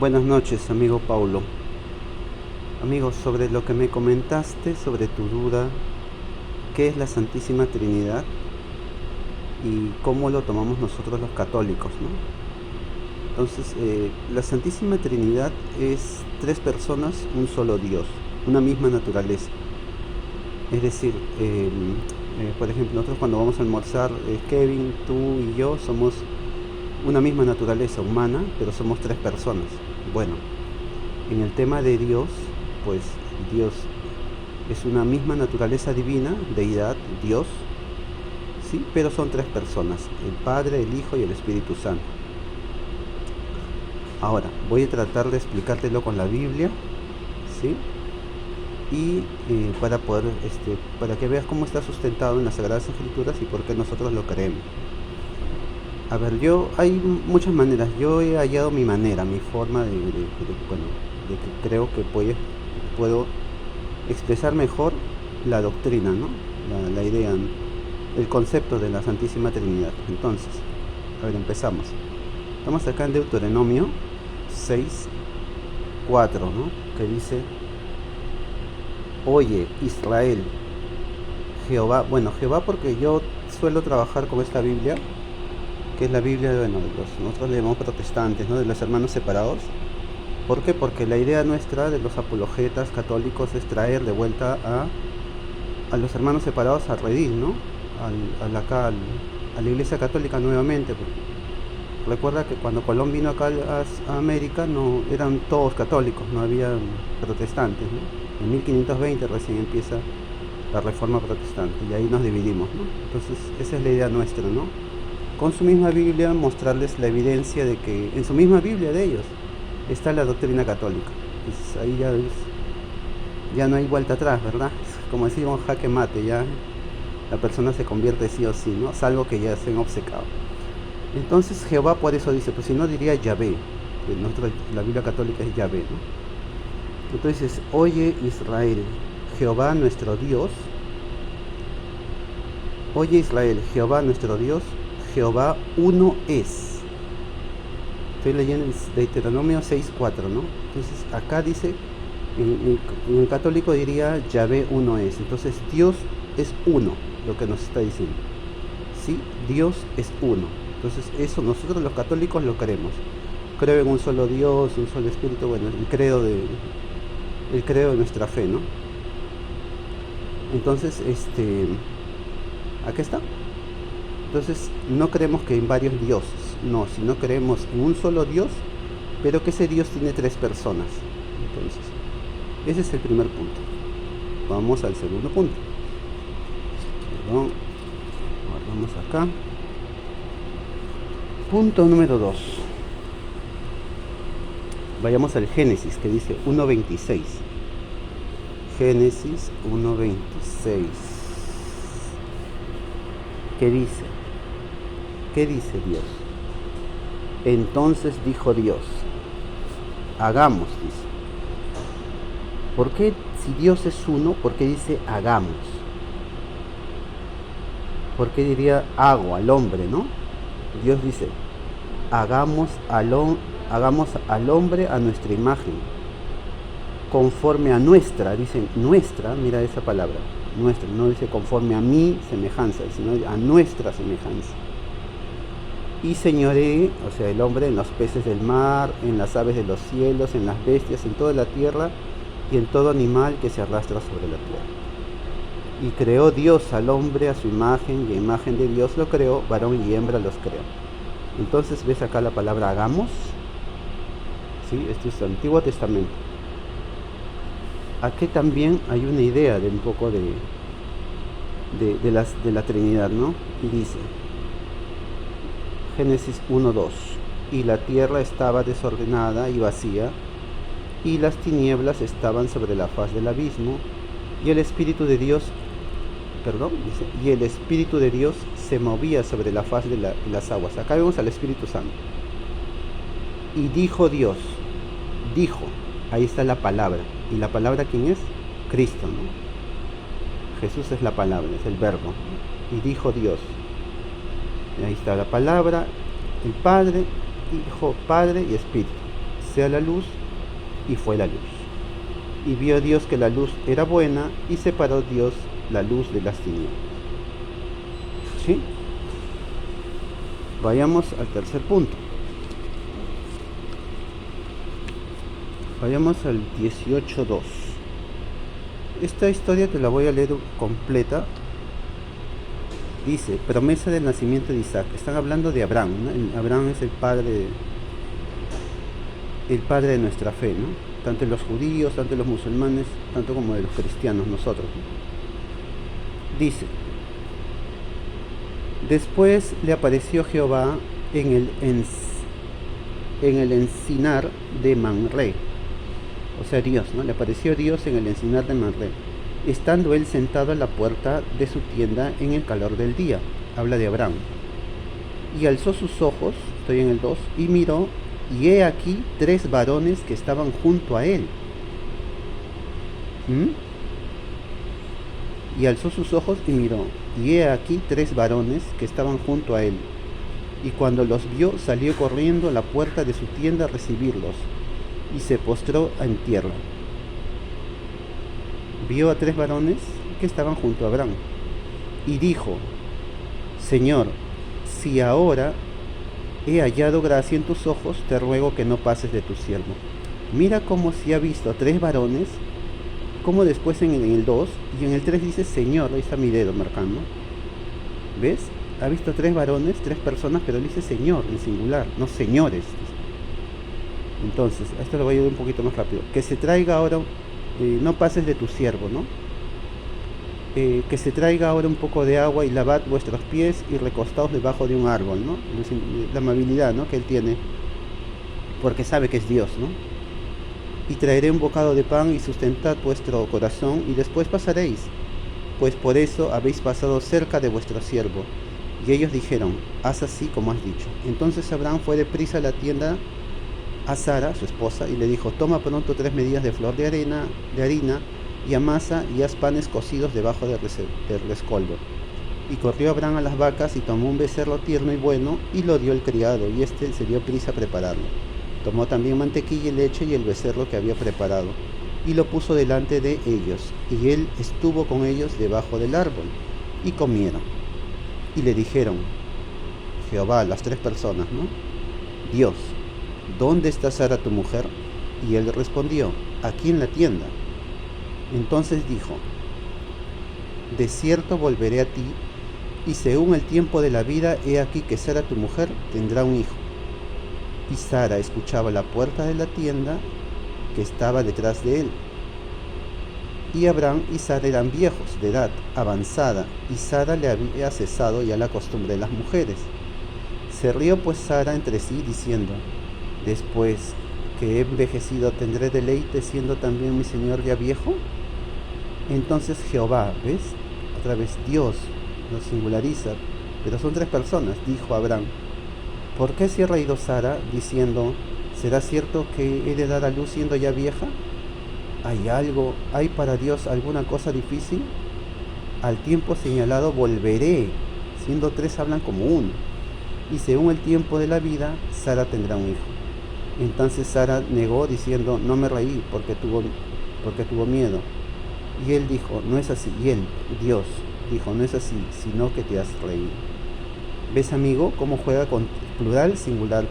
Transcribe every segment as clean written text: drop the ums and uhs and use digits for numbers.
Buenas noches, amigo Paulo. Amigo, sobre lo que me comentaste, sobre tu duda, ¿qué es la Santísima Trinidad y cómo lo tomamos nosotros los católicos, ¿no? Entonces, la Santísima Trinidad es tres personas, un solo Dios, una misma naturaleza. Es decir, por ejemplo, nosotros cuando vamos a almorzar, Kevin, tú y yo somos una misma naturaleza humana, pero somos tres personas. Bueno, en el tema de Dios, pues Dios es una misma naturaleza divina, deidad, Dios, sí, pero son tres personas, el Padre, el Hijo y el Espíritu Santo. Ahora, voy a tratar de explicártelo con la Biblia, ¿sí? Y para que veas cómo está sustentado en las Sagradas Escrituras y por qué nosotros lo creemos. A ver, hay muchas maneras. Yo he hallado mi manera, mi forma de que creo que puedo expresar mejor la doctrina, ¿no? La idea, ¿no? El concepto de la Santísima Trinidad. Entonces, a ver, empezamos. Estamos acá en Deuteronomio 6:4, ¿no? Que dice: Oye, Israel, Jehová, Jehová, porque yo suelo trabajar con esta Biblia, que es la Biblia de nosotros le llamamos protestantes, ¿no? De los hermanos separados. ¿Por qué? Porque la idea nuestra de los apologetas católicos es traer de vuelta a los hermanos separados al redil, ¿no? A la Iglesia Católica nuevamente. Recuerda que cuando Colón vino acá a América no eran todos católicos, no había protestantes, ¿no? En 1520 recién empieza la Reforma Protestante y ahí nos dividimos, ¿no? Entonces esa es la idea nuestra, ¿no? Con su misma Biblia mostrarles la evidencia de que en su misma Biblia de ellos está la doctrina católica. Entonces ahí ya no hay vuelta atrás, ¿verdad? Como decimos, jaque mate, ya la persona se convierte sí o sí, ¿no? Salvo que ya estén obcecados. Entonces Jehová por eso dice, pues si no diría Yahvé, la Biblia católica es Yahvé, ¿no? Entonces, oye Israel, Jehová nuestro Dios, oye Israel, Jehová nuestro Dios, Jehová uno es. Estoy leyendo Deuteronomio 6:4, ¿no? Entonces acá dice, en el católico diría Yahvé uno es. Entonces Dios es uno, lo que nos está diciendo. Sí, Dios es uno. Entonces eso nosotros los católicos lo creemos. Creo en un solo Dios, un solo Espíritu, el credo de nuestra fe, ¿no? Entonces, acá está. Entonces no creemos que en varios dioses, no, sino creemos en un solo Dios, pero que ese Dios tiene tres personas. Entonces, ese es el primer punto. Vamos al segundo punto. Perdón, guardamos acá. Punto número 2. Vayamos al Génesis, que dice 1:26. Génesis 1:26. ¿Qué dice? ¿Qué dice Dios? Entonces dijo Dios, hagamos, dice. ¿Por qué, si Dios es uno, por qué dice hagamos? ¿Por qué diría hago al hombre, no? Dios dice, hagamos al hombre a nuestra imagen, conforme a nuestra, dicen nuestra, mira esa palabra, nuestra, no dice conforme a mi semejanza, sino a nuestra semejanza. Y señoree, o sea, el hombre en los peces del mar, en las aves de los cielos, en las bestias, en toda la tierra y en todo animal que se arrastra sobre la tierra. Y creó Dios al hombre a su imagen, y a imagen de Dios lo creó, varón y hembra los creó. Entonces ves acá la palabra hagamos, ¿sí? Esto es el Antiguo Testamento. Aquí también hay una idea de un poco de la Trinidad, ¿no? Y dice, Génesis 1:2, y la tierra estaba desordenada y vacía, y las tinieblas estaban sobre la faz del abismo, y el Espíritu de Dios, y el Espíritu de Dios se movía sobre la faz de las aguas. Acá vemos al Espíritu Santo. Y dijo Dios, dijo, ahí está la palabra. ¿Y la palabra quién es? Cristo, ¿no? Jesús es la palabra, es el verbo. Y dijo Dios. Y ahí está la palabra, el Padre, Hijo, Padre y Espíritu. sea la luz, y fue la luz. Y vio Dios que la luz era buena, y separó Dios la luz de las tinieblas. ¿Sí? Vayamos al tercer punto. Vayamos al 18.2. Esta historia te la voy a leer completa. Dice, promesa del nacimiento de Isaac. Están hablando de Abraham, ¿no? Abraham es el padre de nuestra fe, ¿no? Tanto de los judíos, tanto de los musulmanes, tanto como de los cristianos, nosotros, ¿no? Dice, después le apareció Jehová en el encinar de Manré. O sea, Dios, ¿no? Le apareció Dios en el encinar de Manré, estando él sentado a la puerta de su tienda en el calor del día. Habla de Abraham. Y alzó sus ojos, estoy en el 2, y miró, y he aquí 3 varones que estaban junto a él. Y alzó sus ojos y miró, y he aquí 3 varones que estaban junto a él. Y cuando los vio, salió corriendo a la puerta de su tienda a recibirlos, y se postró en tierra. Vio a 3 varones que estaban junto a Abraham, y dijo, Señor, si ahora he hallado gracia en tus ojos, te ruego que no pases de tu siervo. Mira cómo si ha visto a 3 varones, como después en el 2 y en el 3 dice Señor, ahí está mi dedo marcando. ¿Ves? Ha visto 3 varones, 3 personas, pero dice Señor en singular, no señores. Entonces, esto lo voy a ir un poquito más rápido. Que se traiga ahora, no pases de tu siervo, ¿no? Que se traiga ahora un poco de agua y lavad vuestros pies y recostaos debajo de un árbol, ¿no? La amabilidad, ¿no? Que él tiene, porque sabe que es Dios, ¿no? Y traeré un bocado de pan y sustentad vuestro corazón y después pasaréis, pues por eso habéis pasado cerca de vuestro siervo. Y ellos dijeron, haz así como has dicho. Entonces Abraham fue deprisa a la tienda a Sara, su esposa, y le dijo, toma pronto 3 medidas de flor de harina, y amasa y haz panes cocidos debajo del rescoldo. Y corrió Abraham a las vacas y tomó un becerro tierno y bueno, y lo dio el criado, y éste se dio prisa a prepararlo. Tomó también mantequilla y leche y el becerro que había preparado, y lo puso delante de ellos, y él estuvo con ellos debajo del árbol, y comieron. Y le dijeron, Jehová, las 3 personas, ¿no? Dios, ¿dónde está Sara tu mujer? Y él respondió, aquí en la tienda. Entonces dijo, de cierto volveré a ti, y según el tiempo de la vida, he aquí que Sara tu mujer tendrá un hijo. Y Sara escuchaba la puerta de la tienda que estaba detrás de él. Y Abraham y Sara eran viejos, de edad avanzada, y Sara le había cesado ya la costumbre de las mujeres. Se rió pues Sara entre sí, diciendo, después que he envejecido, ¿tendré deleite siendo también mi señor ya viejo? Entonces Jehová, ¿ves? Otra vez Dios lo singulariza, pero son 3 personas, dijo Abraham, ¿por qué se ha reído Sara, diciendo, ¿será cierto que he de dar a luz siendo ya vieja? ¿Hay para Dios alguna cosa difícil? Al tiempo señalado volveré, siendo 3 hablan como uno, y según el tiempo de la vida, Sara tendrá un hijo. Entonces Sara negó, diciendo, no me reí, porque tuvo miedo. Y él dijo, no es así. Y él, Dios, dijo, no es así, sino que te has reído. ¿Ves, amigo, cómo juega con plural, singular,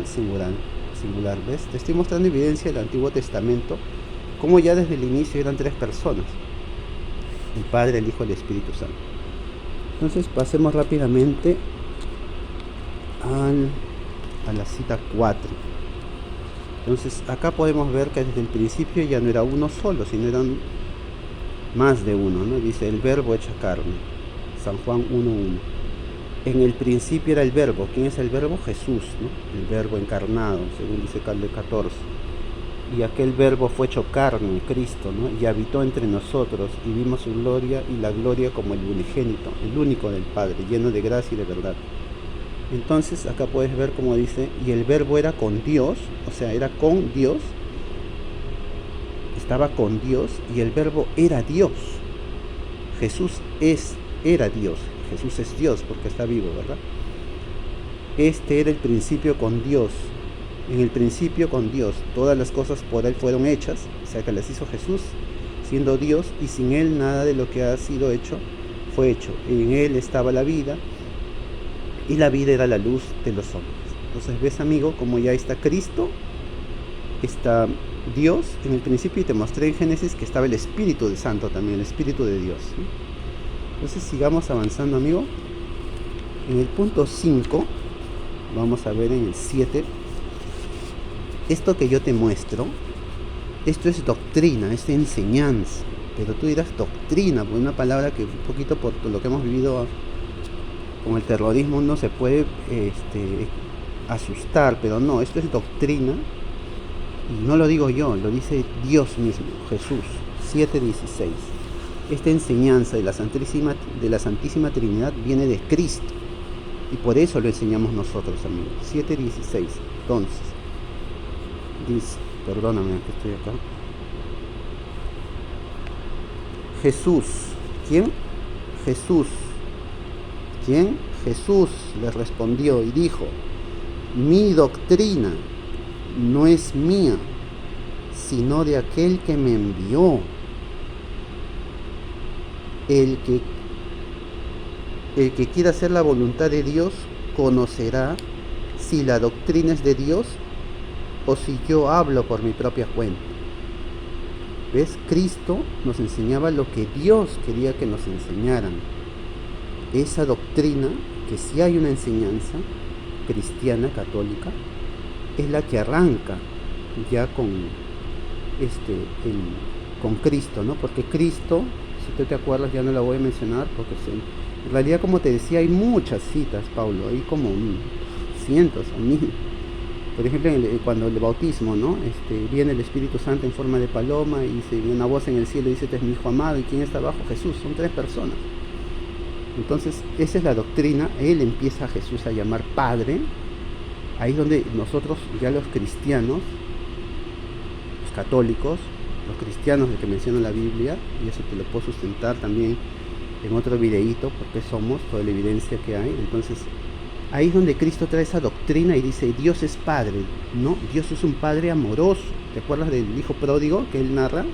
singular? ¿Ves? Te estoy mostrando evidencia del Antiguo Testamento, cómo ya desde el inicio eran 3 personas. El Padre, el Hijo y el Espíritu Santo. Entonces pasemos rápidamente a la cita 4. Entonces acá podemos ver que desde el principio ya no era uno solo, sino eran más de uno, ¿no? Dice el verbo hecho carne, San Juan 1:1. En el principio era el verbo. ¿Quién es el verbo? Jesús, ¿no? El verbo encarnado, según dice Cal 14. Y aquel verbo fue hecho carne, Cristo, ¿no? Y habitó entre nosotros, y vimos su gloria, y la gloria como el unigénito, el único del Padre, lleno de gracia y de verdad. Entonces acá puedes ver como dice, y el verbo era con Dios, o sea, era con Dios, estaba con Dios, y el verbo era Dios. Jesús era Dios, Jesús es Dios porque está vivo, ¿verdad? Este era el principio con Dios, En el principio con Dios, todas las cosas por Él fueron hechas, o sea que las hizo Jesús, siendo Dios, y sin Él nada de lo que ha sido hecho fue hecho. En Él estaba la vida, y la vida era la luz de los hombres. Entonces ves, amigo, como ya está Cristo, está Dios en el principio, y te mostré en Génesis que estaba el Espíritu de Santo también, el Espíritu de Dios, ¿sí? Entonces sigamos avanzando, amigo. En el punto 5, vamos a ver en el 7, esto que yo te muestro, esto es doctrina, es enseñanza. Pero tú dirás doctrina, por una palabra que un poquito por lo que hemos vivido con el terrorismo uno se puede asustar, pero no, esto es doctrina. Y no lo digo yo, lo dice Dios mismo, Jesús, 7:16. Esta enseñanza de la Santísima Trinidad viene de Cristo. Y por eso lo enseñamos nosotros, amigos. 7:16. Entonces, dice, perdóname que estoy acá. Jesús. ¿Quién? Jesús. ¿Quién? Jesús le respondió y dijo: mi doctrina no es mía, sino de aquel que me envió. El que quiera hacer la voluntad de Dios conocerá si la doctrina es de Dios o si yo hablo por mi propia cuenta. ¿Ves? Cristo nos enseñaba lo que Dios quería que nos enseñaran. Esa doctrina, que sí hay una enseñanza cristiana, católica, es la que arranca ya con Cristo, ¿no? Porque Cristo, si tú te acuerdas, ya no la voy a mencionar, porque en realidad, como te decía, hay muchas citas, Pablo, hay como cientos o mil. Por ejemplo, cuando el bautismo, ¿no? Viene el Espíritu Santo en forma de paloma y una voz en el cielo dice: este es mi hijo amado. ¿Y quién está abajo? Jesús. Son 3 personas. Entonces, esa es la doctrina. Él empieza a Jesús a llamar Padre. Ahí es donde nosotros, ya los cristianos, los católicos, los cristianos de que menciona la Biblia, y eso te lo puedo sustentar también en otro videíto, porque somos toda la evidencia que hay. Entonces, ahí es donde Cristo trae esa doctrina y dice: Dios es Padre, ¿no? Dios es un Padre amoroso. ¿Te acuerdas del hijo pródigo que él narra?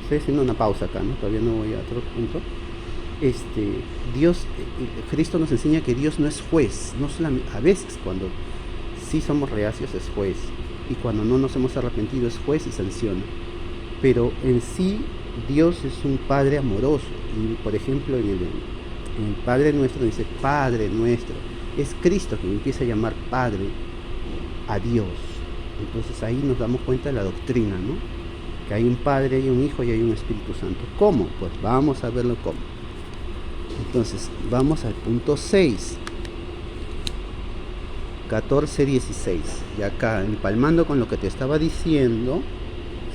Estoy haciendo una pausa acá, ¿no? Todavía no voy a otro punto. Cristo nos enseña que Dios no es juez, no solamente, a veces cuando sí somos reacios es juez, y cuando no nos hemos arrepentido es juez y sanciona, pero en sí Dios es un Padre amoroso. Y por ejemplo en el Padre Nuestro dice: Padre Nuestro. Es Cristo quien empieza a llamar Padre a Dios. Entonces ahí nos damos cuenta de la doctrina, ¿no? Que hay un Padre, hay un Hijo y hay un Espíritu Santo. ¿Cómo? Pues vamos a verlo cómo. Entonces vamos al punto 6, 14:16. Y acá, empalmando con lo que te estaba diciendo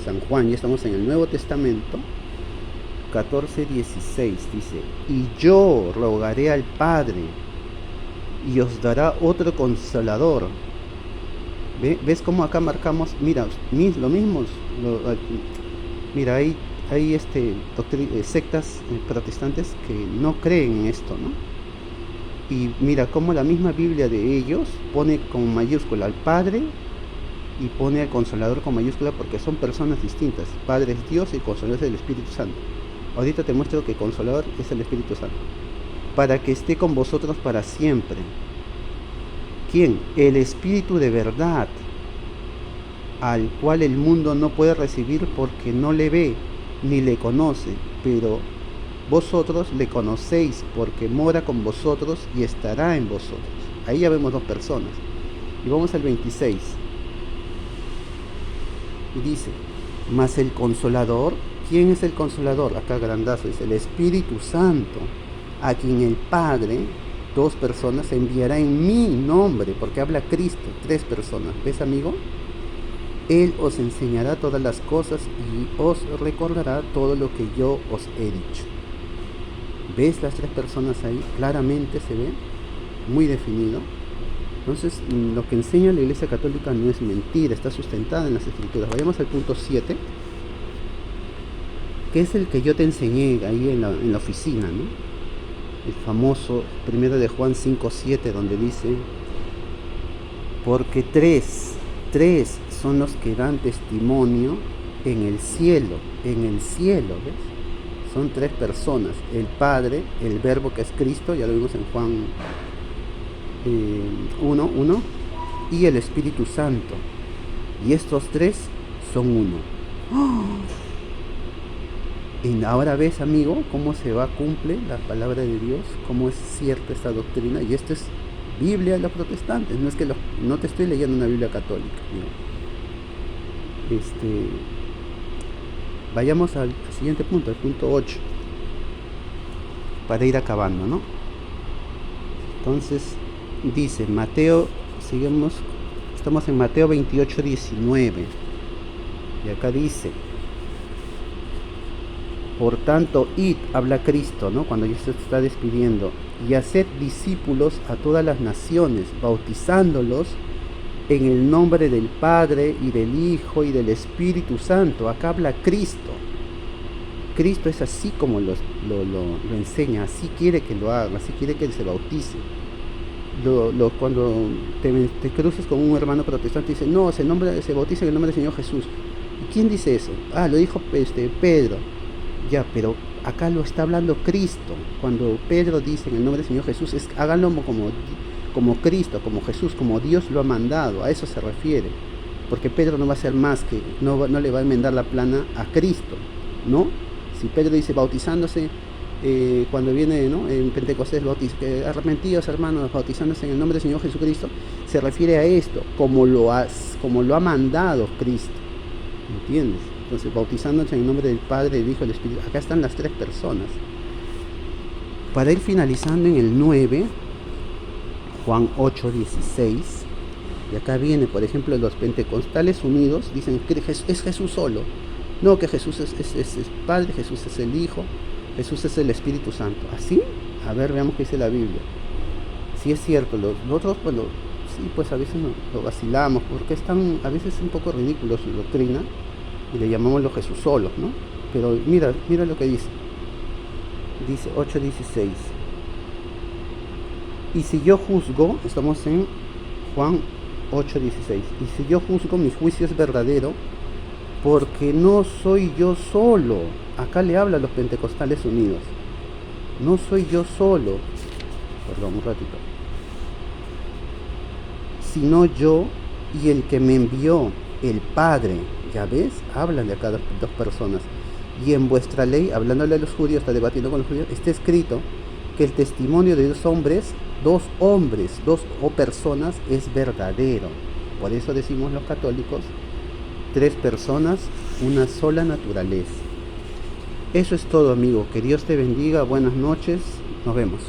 San Juan, ya estamos en el Nuevo Testamento. 14:16 dice: y yo rogaré al Padre y os dará otro consolador. ¿Ves cómo acá marcamos? Mira, lo mismo. Mira, hay sectas protestantes que no creen en esto, ¿no? Y mira cómo la misma Biblia de ellos pone con mayúscula al Padre y pone al Consolador con mayúscula, porque son personas distintas. Padre es Dios y Consolador es el Espíritu Santo. Ahorita te muestro que Consolador es el Espíritu Santo, para que esté con vosotros para siempre. ¿Quién? El Espíritu de verdad, al cual el mundo no puede recibir porque no le ve ni le conoce, pero vosotros le conocéis porque mora con vosotros y estará en vosotros. Ahí ya vemos 2 personas. Y vamos al 26. Y dice: mas el Consolador. ¿Quién es el Consolador? Acá grandazo dice: el Espíritu Santo, a quien el Padre, 2 personas, enviará en mi nombre, porque habla Cristo, 3 personas. ¿Ves, amigo? Él os enseñará todas las cosas y os recordará todo lo que yo os he dicho. ¿Ves las 3 personas ahí? Claramente se ve, muy definido. Entonces, lo que enseña la Iglesia Católica no es mentira, está sustentada en las Escrituras. Vayamos al punto 7, que es el que yo te enseñé ahí en la oficina, ¿no? El famoso 1 de Juan 5:7, donde dice: porque 3 Tres son los que dan testimonio en el cielo, ¿ves? Son tres personas, el Padre, el Verbo que es Cristo, ya lo vimos en Juan 1:1, y el Espíritu Santo. Y estos tres son uno. ¡Oh! Y ahora ves, amigo, cómo cumple la palabra de Dios, cómo es cierta esta doctrina. Y esto es Biblia de los protestantes, no es que no te estoy leyendo una Biblia católica, amigo. Vayamos al siguiente punto, el punto 8, para ir acabando, ¿no? Entonces, dice Mateo, estamos en Mateo 28:19, y acá dice: por tanto, id, habla Cristo, ¿no? Cuando ya se está despidiendo, y haced discípulos a todas las naciones, bautizándolos en el nombre del Padre y del Hijo y del Espíritu Santo. Acá habla Cristo. Cristo es así como lo enseña, así quiere que lo haga, así quiere que se bautice. Cuando te cruces con un hermano protestante y dice, no, se bautiza en el nombre del Señor Jesús. ¿Y quién dice eso? Lo dijo Pedro. Ya, pero acá lo está hablando Cristo. Cuando Pedro dice en el nombre del Señor Jesús, háganlo como Cristo, como Jesús, como Dios lo ha mandado. A eso se refiere. Porque Pedro no va a ser más que, no le va a enmendar la plana a Cristo, ¿no? Si Pedro dice bautizándose, cuando viene, ¿no?, en Pentecostés, arrepentidos hermanos, bautizándose en el nombre del Señor Jesucristo, se refiere a esto, como lo ha mandado Cristo, ¿entiendes? Entonces, bautizándose en el nombre del Padre, del Hijo y del Espíritu. Acá están las tres personas. Para ir finalizando en el 9, Juan 8:16, y acá viene, por ejemplo, los pentecostales unidos dicen que es Jesús solo. No, que Jesús es Padre, Jesús es el Hijo, Jesús es el Espíritu Santo. ¿Así? A ver, veamos qué dice la Biblia. Sí es cierto, los otros, bueno, sí, pues a veces lo vacilamos, porque están a veces un poco ridículos su doctrina, y le llamamos los Jesús solos, ¿no? Pero mira lo que dice. Dice 8:16. Y si yo juzgo, estamos en Juan 8:16, y si yo juzgo, mi juicio es verdadero, porque no soy yo solo. Acá le habla a los pentecostales unidos. No soy yo solo. Perdón, un ratito. Sino yo y el que me envió, el Padre. Ya ves, hablan de acá dos personas. Y en vuestra ley, hablándole a los judíos, está debatiendo con los judíos, está escrito que el testimonio de dos personas es verdadero. Por eso decimos los católicos, tres personas, una sola naturaleza. Eso es todo, amigo. Que Dios te bendiga. Buenas noches. Nos vemos.